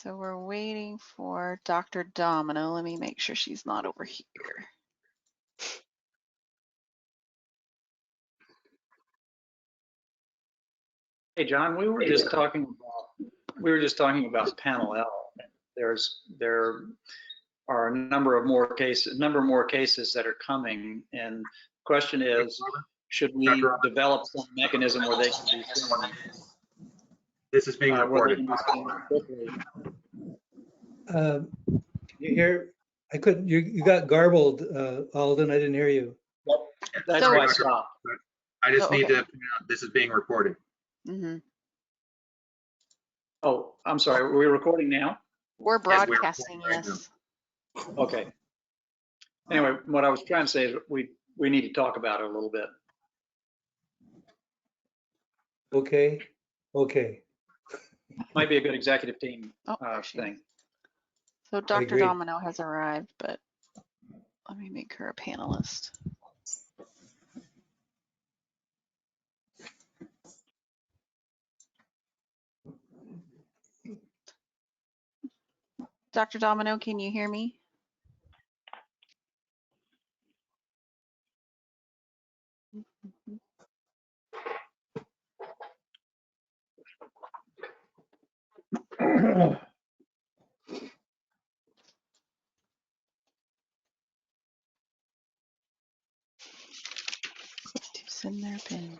So we're waiting for Dr. Domino. Let me make sure she's not over here. Hey, John, we were just talking about panel L. There are a number more cases that are coming, and the question is, should we develop some mechanism where they can be seen? This is being recorded. You hear? I couldn't. You got garbled, Alden. I didn't hear you. That's why I stopped. I just need okay. to point out this is being recorded. Mm-hmm. Oh, I'm sorry. Are we recording now? We're Yes, we're broadcasting, recording right yes. Okay. Anyway, what I was trying to say is we need to talk about it a little bit. Okay. Okay. Might be a good executive team there she is. thing. So Dr. agree. Domino has arrived, but let me make her a panelist. Dr. Domino, can you hear me? To send their pin.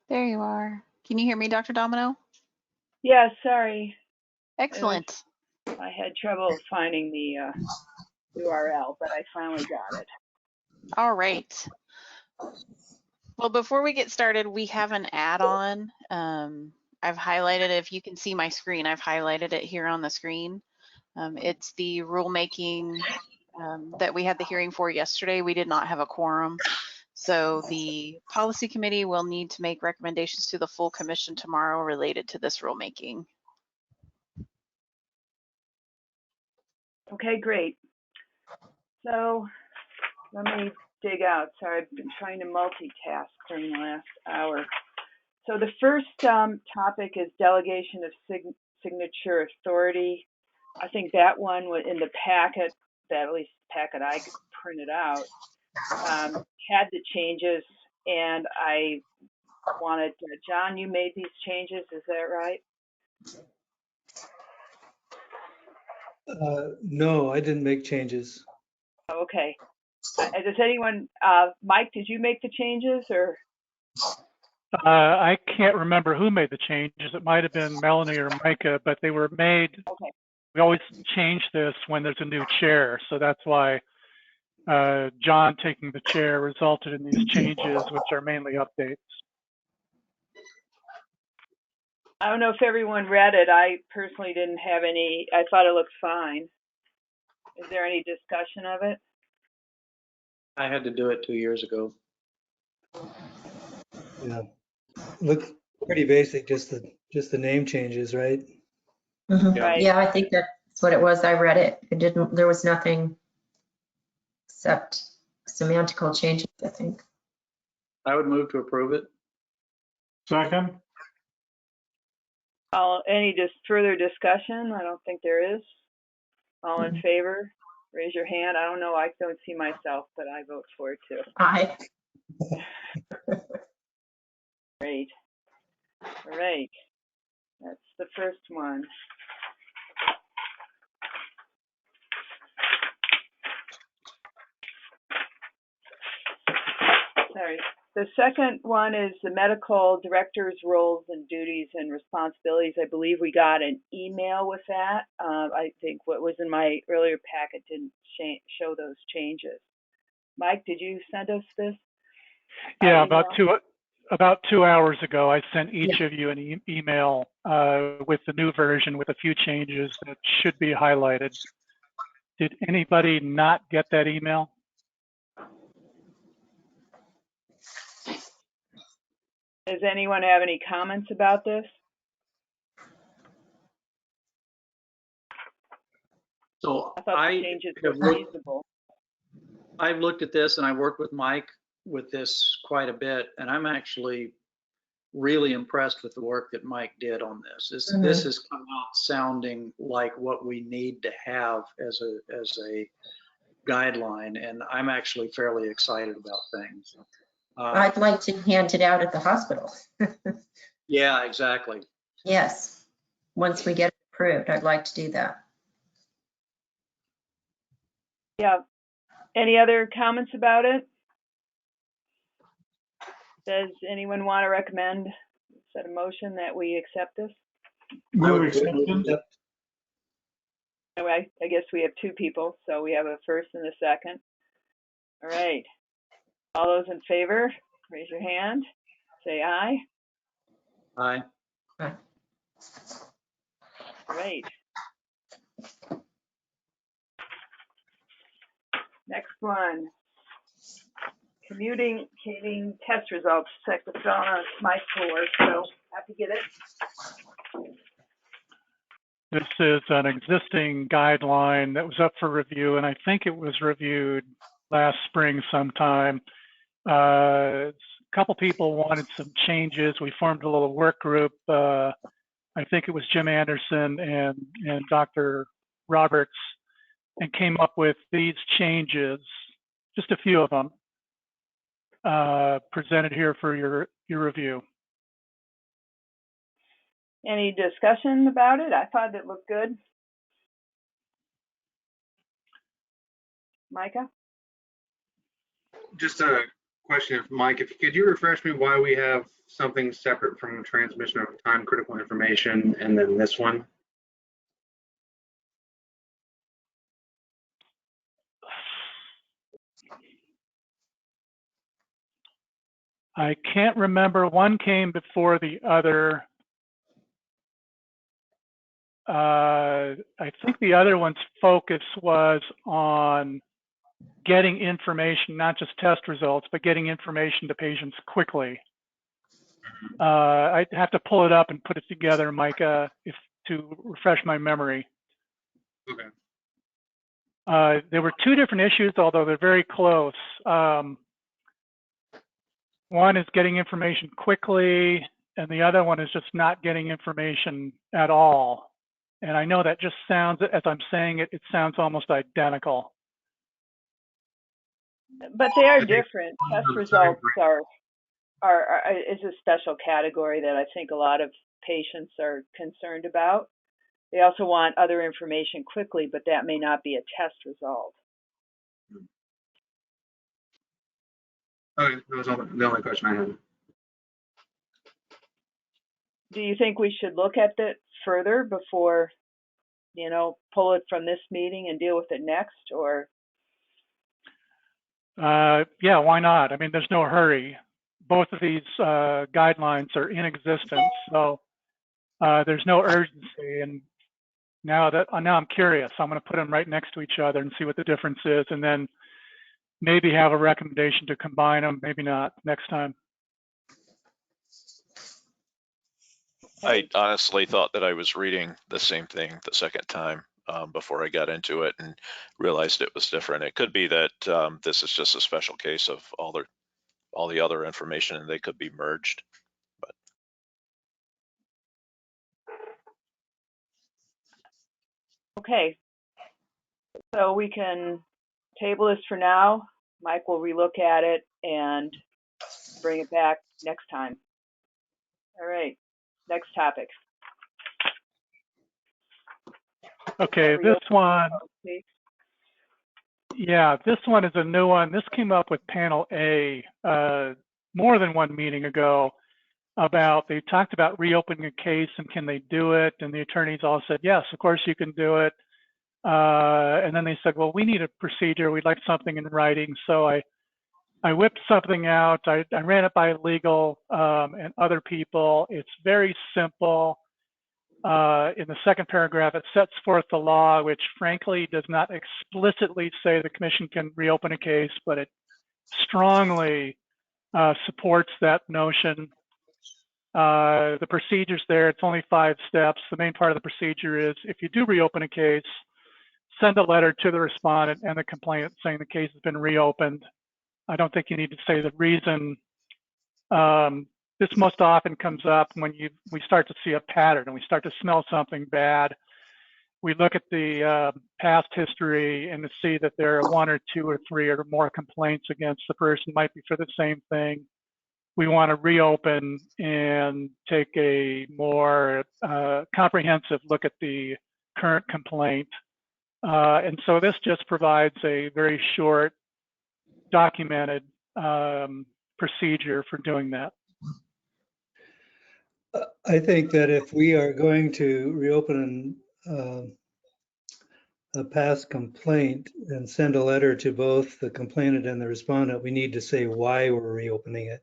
There you are. Can you hear me, Dr. Domino? Yeah, sorry. Excellent. I had trouble finding the URL, but I finally got it. All right. Well, before we get started, we have an add-on. I've highlighted it. If you can see my screen, I've highlighted it here on the screen. It's the rulemaking that we had the hearing for yesterday. We did not have a quorum. So the policy committee will need to make recommendations to the full commission tomorrow related to this rulemaking. Okay, great. So let me dig out. Sorry, I've been trying to multitask during the last hour. So the first topic is delegation of signature authority. I think that one was in the packet, that at least the packet I printed out, had the changes, and I wanted, John, you made these changes, is that right? No, I didn't make changes. Okay. Does anyone, Mike, did you make the changes or? I can't remember who made the changes. It might have been Melanie or Micah, but they were made. Okay. We always change this when there's a new chair. So that's why John taking the chair resulted in these changes, which are mainly updates. I don't know if everyone read it. I personally didn't have any. I thought it looked fine. Is there any discussion of it? I had to do it 2 years ago. Yeah. Looks pretty basic, just the name changes, right? Mm-hmm. Right. Yeah, I think that's what it was. I read it. There was nothing except semantical changes, I think. I would move to approve it. Second. Any further discussion? I don't think there is. All in favor? Raise your hand. I don't know. I don't see myself, but I vote for it too. Aye. Great. All right. That's the first one. Sorry. The second one is the medical director's roles and duties and responsibilities. I believe we got an email with that. I think what was in my earlier packet didn't show those changes. Mike, did you send us this? Yeah, about 2 hours ago, I sent each of you an email with the new version with a few changes that should be highlighted. Did anybody not get that email? Does anyone have any comments about this? So I thought the changes were reasonable. I've looked at this and I worked with Mike with this quite a bit, and I'm actually really impressed with the work that Mike did on this. This has come out sounding like what we need to have as a guideline, and I'm actually fairly excited about things. I'd like to hand it out at the hospital. Yeah, exactly. Yes, once we get it approved, I'd like to do that. Yeah. Any other comments about it? Does anyone want to recommend, set a motion that we accept this? Move acceptance. Anyway, I guess we have two people, so we have a first and a second. All right. All those in favor, raise your hand. Say aye. Aye. Great. Next one. Communicating test results. It's on my floor, so have to get it. This is an existing guideline that was up for review, and I think it was reviewed last spring sometime. A couple people wanted some changes. We formed a little work group. I think it was Jim Anderson and Dr. Roberts, and came up with these changes, just a few of them, presented here for your review. Any discussion about it? I thought it looked good. Micah? Just a question, Mike, could you refresh me why we have something separate from transmission of time critical information and then this one? I can't remember. One came before the other. I think the other one's focus was on getting information, not just test results, but getting information to patients quickly. I'd have to pull it up and put it together, Micah, to refresh my memory. Okay. There were two different issues, although they're very close. One is getting information quickly, and the other one is just not getting information at all. And I know that just sounds, as I'm saying it, it sounds almost identical. But they are different. Test results is a special category that I think a lot of patients are concerned about. They also want other information quickly, but that may not be a test result. Okay, that was the only question I had. Do you think we should look at it further before, pull it from this meeting and deal with it next, or? Yeah, why not? I mean, there's no hurry. Both of these guidelines are in existence, so there's no urgency. And now I'm curious. I'm going to put them right next to each other and see what the difference is, and then maybe have a recommendation to combine them, maybe not next time. I honestly thought that I was reading the same thing the second time before I got into it and realized it was different. It could be that this is just a special case of all the other information, and they could be merged. But Okay, so we can table this for now. Mike will relook at it and bring it back next time. All right, next topic. Okay, this one, yeah, this one is a new one. This came up with panel A more than one meeting ago they talked about reopening a case and can they do it? And the attorneys all said, yes, of course you can do it. And then they said, well, we need a procedure. We'd like something in writing. So I whipped something out. I ran it by legal and other people. It's very simple. In the second paragraph, it sets forth the law, which frankly does not explicitly say the commission can reopen a case, but it strongly supports that notion. The procedure's there. It's only 5 steps. The main part of the procedure is if you do reopen a case, send a letter to the respondent and the complainant saying the case has been reopened. I don't think you need to say the reason. This most often comes up when we start to see a pattern and we start to smell something bad. We look at the past history and to see that there are 1 or 2 or 3 or more complaints against the person, might be for the same thing. We want to reopen and take a more comprehensive look at the current complaint. And so this just provides a very short, documented procedure for doing that. I think that if we are going to reopen a past complaint and send a letter to both the complainant and the respondent, we need to say why we're reopening it.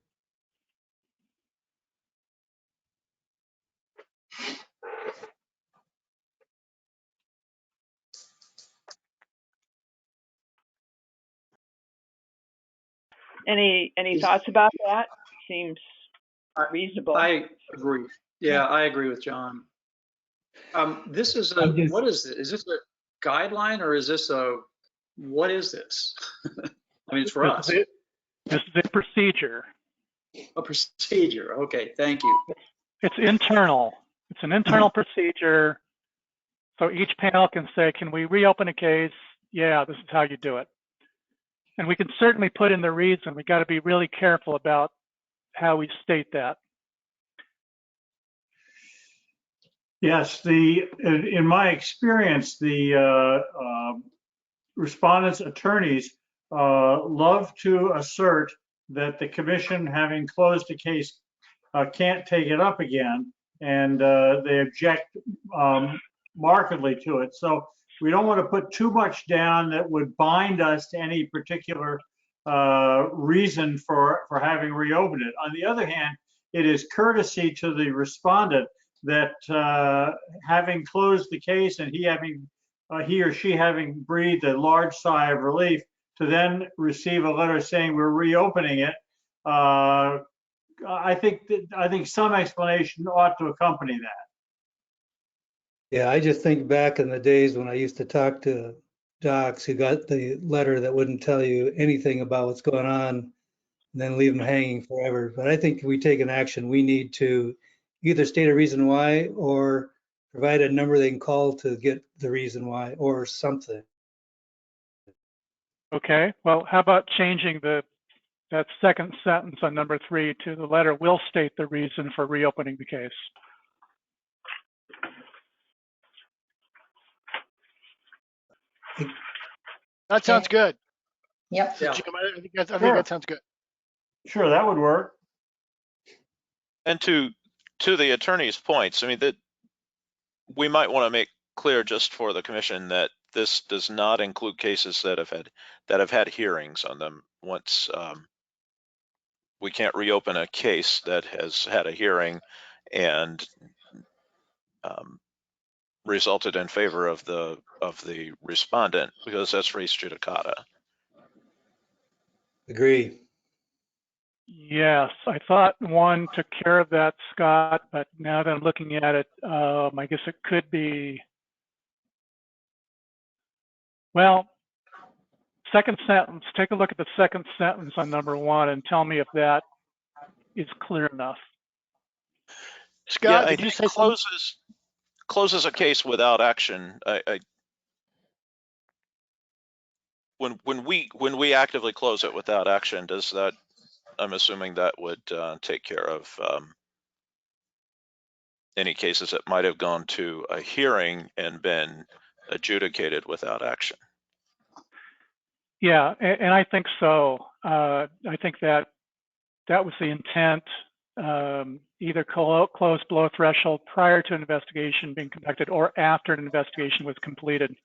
Any thoughts about that? Seems reasonable. I agree. Yeah, I agree with John. This is I'm just- what is this? Is this a guideline or is this what is this? I mean, it's for us. This is a procedure. A procedure. Okay, thank you. It's internal. It's an internal procedure. So each panel can say, can we reopen a case? Yeah, this is how you do it. And we can certainly put in the reason. We got to be really careful about how we state that. Yes, in my experience, the respondents' attorneys love to assert that the commission, having closed a case, can't take it up again, and they object markedly to it. So we don't want to put too much down that would bind us to any particular reason for having reopened it. On the other hand, it is courtesy to the respondent that having closed the case and he or she having breathed a large sigh of relief, to then receive a letter saying we're reopening it, I think some explanation ought to accompany that. Yeah, I just think back in the days when I used to talk to docs who got the letter that wouldn't tell you anything about what's going on and then leave them hanging forever. But I think if we take an action, we need to either state a reason why or provide a number they can call to get the reason why or something. Okay, well, how about changing that second sentence on number 3 to the letter will state the reason for reopening the case. That sounds good. Yep. Yeah. Jim, I think that sounds good. Sure, that would work. And to the attorney's points, I mean, that we might want to make clear just for the commission that this does not include cases that have had hearings on them. Once we can't reopen a case that has had a hearing and resulted in favor of the respondent, because that's res judicata. Agree. Yes, I thought 1 took care of that, Scott, but now that I'm looking at it, I guess it could be, well, second sentence, take a look at the second sentence on number 1 and tell me if that is clear enough. Scott, Yeah, did you say something? Closes a case without action. When we actively close it without action, does that? I'm assuming that would take care of any cases that might have gone to a hearing and been adjudicated without action. Yeah, and I think so. I think that was the intent, either close below threshold prior to an investigation being conducted or after an investigation was completed.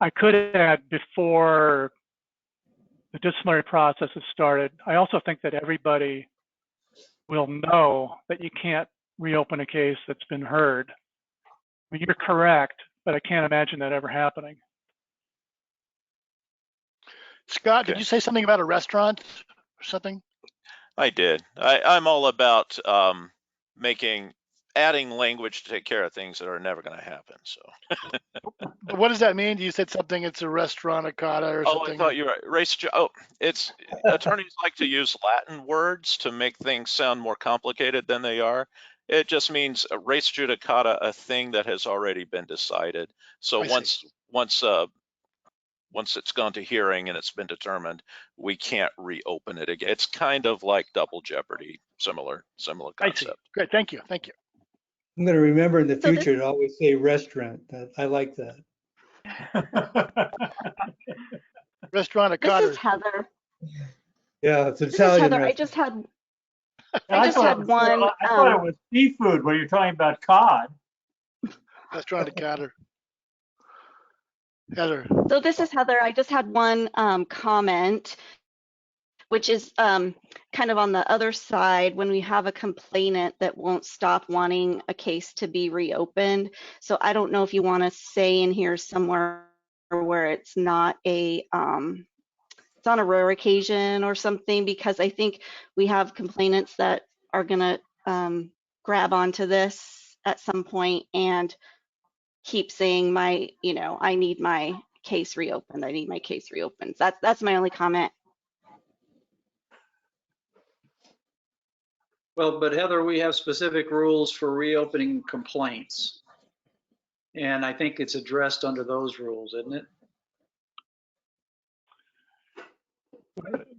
I could add before the disciplinary process has started. I also think that everybody will know that you can't reopen a case that's been heard. I mean, you're correct, but I can't imagine that ever happening. Scott, Okay. did you say something about a restaurant or something? I did. I'm all about making adding language to take care of things that are never going to happen. So. But what does that mean? You said something, it's a restaurant cata or Oh, I something. thought you were race. Oh, it's attorneys like to use Latin words to make things sound more complicated than they are. It just means a res judicata, a thing that has already been decided. So I see. once it's gone to hearing and it's been determined, we can't reopen it again. It's kind of like double jeopardy, similar I see. concept. Great. Thank you. Thank you. I'm going to remember in the So future to always say restaurant. I like that. Restaurant this cata. is Heather. Yeah, it's This is Italian Heather. restaurant. I just had one. I thought it was seafood when you're talking about cod. Restaurant cata. Heather. So this is Heather. I just had one comment, which is kind of on the other side when we have a complainant that won't stop wanting a case to be reopened. So I don't know if you want to say in here somewhere where it's not a it's on a rare occasion or something, because I think we have complainants that are going to grab onto this at some point and keep saying I need my case reopened. I need my case reopened. That's my only comment. Well, but Heather, we have specific rules for reopening complaints. And I think it's addressed under those rules, isn't it?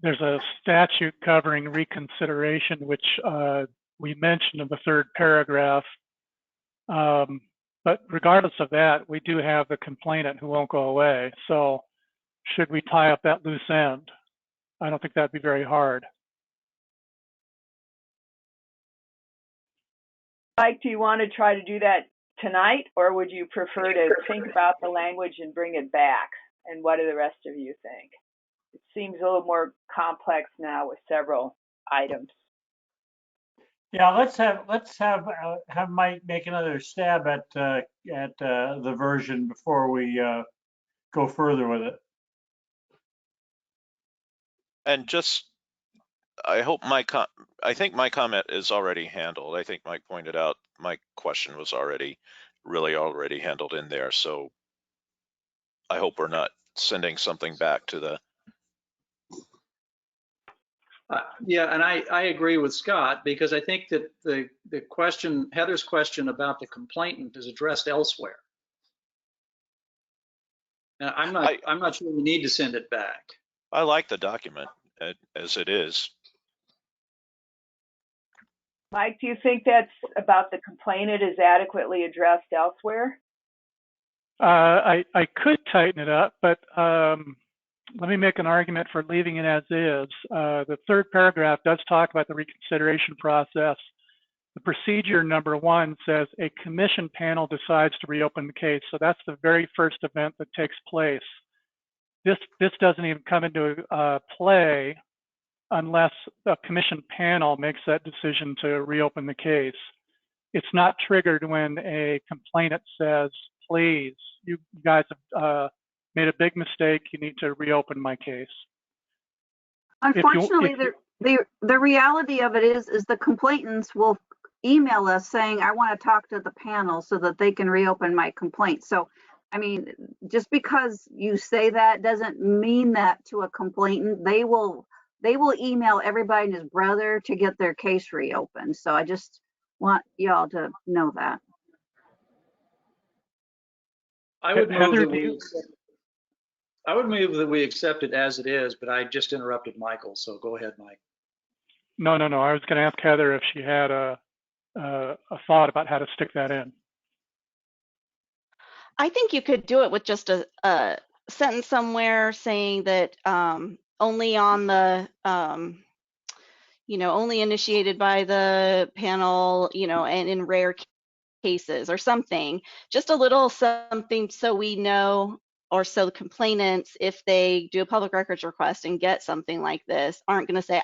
There's a statute covering reconsideration, which we mentioned in the third paragraph. But regardless of that, we do have the complainant who won't go away. So should we tie up that loose end? I don't think that'd be very hard. Mike, do you want to try to do that tonight, or would you prefer to think about the language and bring it back? And what do the rest of you think? It seems a little more complex now with several items. Yeah, let's have Mike make another stab at the version before we go further with it. And just, I think my comment is already handled. I think Mike pointed out my question was already handled in there. So I hope we're not sending something back to the. Yeah, and I agree with Scott, because I think that the question, Heather's question about the complainant, is addressed elsewhere. And I'm not sure we need to send it back. I like the document as it is. Mike, do you think that's about the complainant is adequately addressed elsewhere? I could tighten it up, but let me make an argument for leaving it as is. The third paragraph does talk about the reconsideration process. The procedure number 1 says a commission panel decides to reopen the case. So that's the very first event that takes place. This doesn't even come into play unless a commission panel makes that decision to reopen the case. It's not triggered when a complainant says, please, you guys have made a big mistake, you need to reopen my case. Unfortunately, the reality of it is the complainants will email us saying, I want to talk to the panel so that they can reopen my complaint. So, I mean, just because you say that doesn't mean that to a complainant. They will email everybody and his brother to get their case reopened. So I just want y'all to know that. I would move that we accept it as it is, but I just interrupted Michael, so go ahead, Mike. No. I was going to ask Heather if she had a thought about how to stick that in. I think you could do it with just a sentence somewhere saying that only on the only initiated by the panel, and in rare cases or something, just a little something so we know, or so the complainants, if they do a public records request and get something like this, aren't going to say,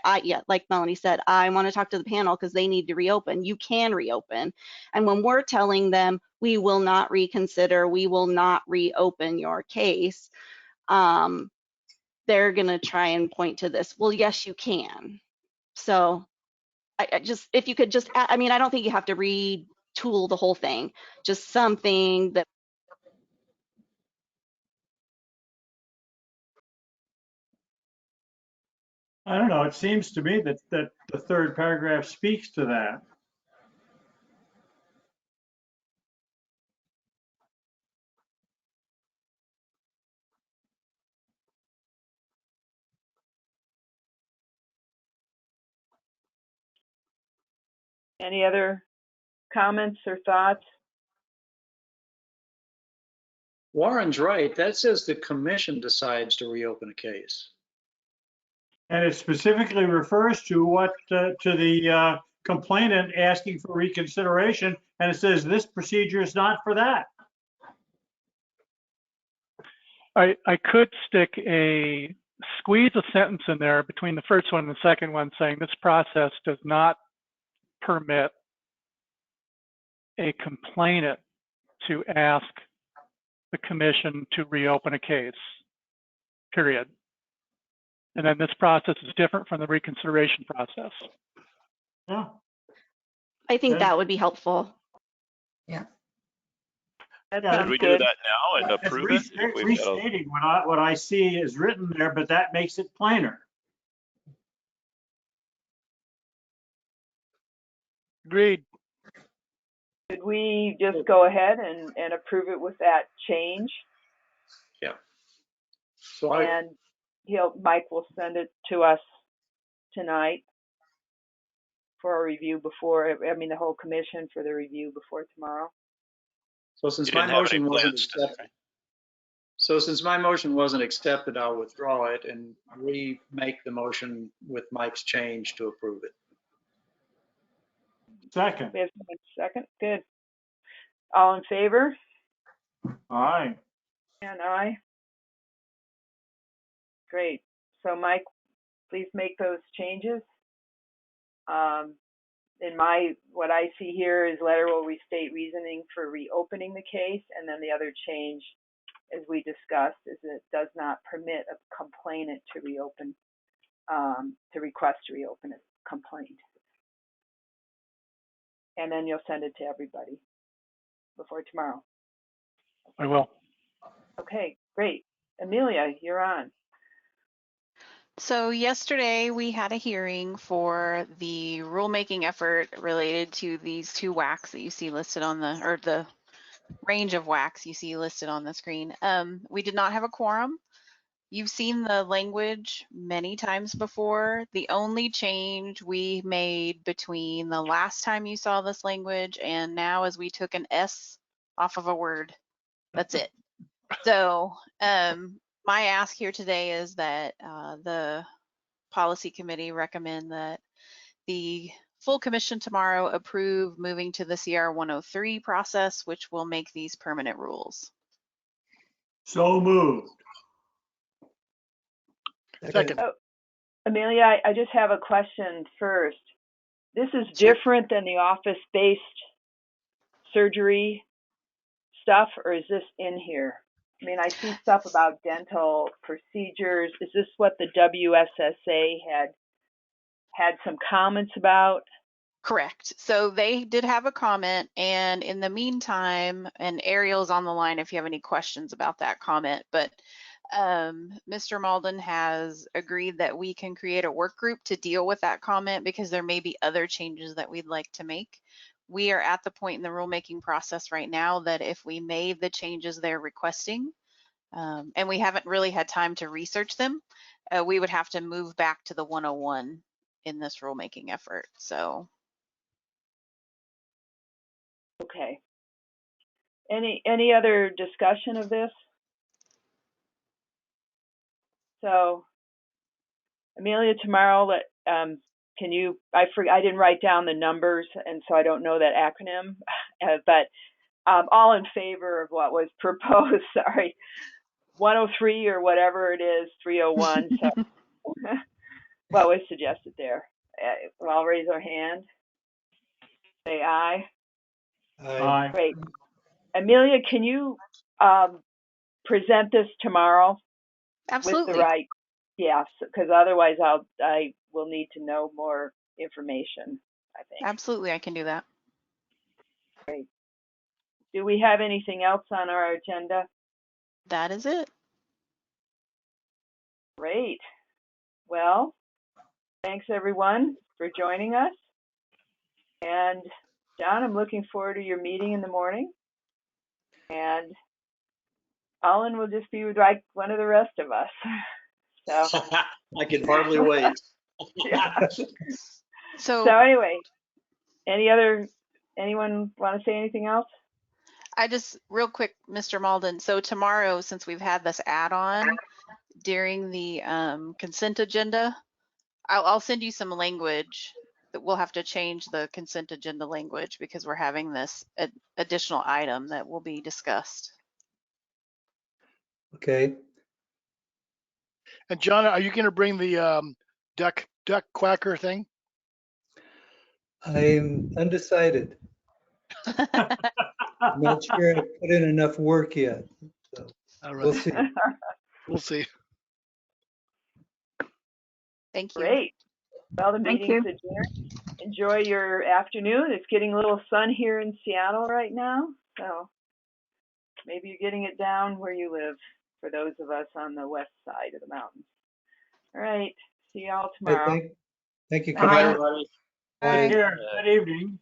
like Melanie said, I want to talk to the panel because they need to reopen. You can reopen. And when we're telling them, we will not reconsider, we will not reopen your case, they're going to try and point to this. Well, yes, you can. So I just, if you could just, I mean, I don't think you have to retweak tool the whole thing, just something that. I don't know. It seems to me that the third paragraph speaks to that. Any other comments or thoughts? Warren's right. That says the commission decides to reopen a case. And it specifically refers to what, to the complainant asking for reconsideration. And it says this procedure is not for that. I could squeeze a sentence in there between the first one and the second one saying this process does not permit a complainant to ask the commission to reopen a case, period. And then this process is different from the reconsideration process. Yeah. I think Okay. that would be helpful. That Yeah, Should sounds we do good. that now and It's approve it? If we've got a- restating what I see is written there, but that makes it plainer. Agreed. Could we just go ahead and approve it with that change? Yeah. So And Mike will send it to us tonight for a review before, the whole commission for the review before tomorrow. so since You my didn't have any motion wasn't plans today, accepted, right? so since my motion wasn't accepted, I'll withdraw it and remake the motion with Mike's change to approve it. Second. We have a second. Good. All in favor? Aye. And aye. Great. So Mike, please make those changes. What I see here is letter will restate reasoning for reopening the case, and then the other change, as we discussed, is it does not permit a complainant to reopen, to request to reopen a complaint. And then you'll send it to everybody before tomorrow. I will. Okay, great. Amelia, you're on. So yesterday we had a hearing for the rulemaking effort related to these two WACs that you see listed on the range of WACs you see listed on the screen. We did not have a quorum. You've seen the language many times before. The only change we made between the last time you saw this language and now is we took an S off of a word. That's it. So my ask here today is that the policy committee recommend that the full commission tomorrow approve moving to the CR 103 process, which will make these permanent rules. So moved. Second. Amelia, I just have a question first. This is Sure. different than the office-based surgery stuff, or is this in here? I see stuff about dental procedures. Is this what the WSSA had some comments about? Correct. So they did have a comment, and in the meantime, and Ariel's on the line if you have any questions about that comment, but Mr. Malden has agreed that we can create a work group to deal with that comment because there may be other changes that we'd like to make. We are at the point in the rulemaking process right now that if we made the changes they're requesting, and we haven't really had time to research them, we would have to move back to the 101 in this rulemaking effort. So. Okay. Any other discussion of this? So, Amelia, tomorrow, can you? I didn't write down the numbers, and so I don't know that acronym. But all in favor of what was proposed. Sorry, 103 or whatever it is, 301. So, what was suggested there? I'll raise our hand. Say aye. Aye. Great. Amelia, can you present this tomorrow? Absolutely. With the right, yes, because otherwise I will need to know more information, I think. Absolutely, I can do that. Great. Do we have anything else on our agenda? That is it. Great. Well, thanks everyone for joining us. And John, I'm looking forward to your meeting in the morning. And Alan will just be like one of the rest of us. So, I can hardly wait. yeah. So So anyway, anyone want to say anything else? I just real quick, Mr. Malden. So tomorrow, since we've had this add-on during the consent agenda, I'll send you some language that we'll have to change the consent agenda language because we're having this additional item that will be discussed. Okay. And John, are you going to bring the duck quacker thing? I'm undecided. I'm not sure I've put in enough work yet. So All we'll right, see. we'll see. Thank you. Great. Well, the Thank meeting's you. adjourned. Enjoy your afternoon. It's getting a little sun here in Seattle right now, so maybe you're getting it down where you live for those of us on the west side of the mountains. All right. See y'all Hey, tomorrow. thank you, Bye. Bye, Commissioner. everybody. Bye. Here, good evening.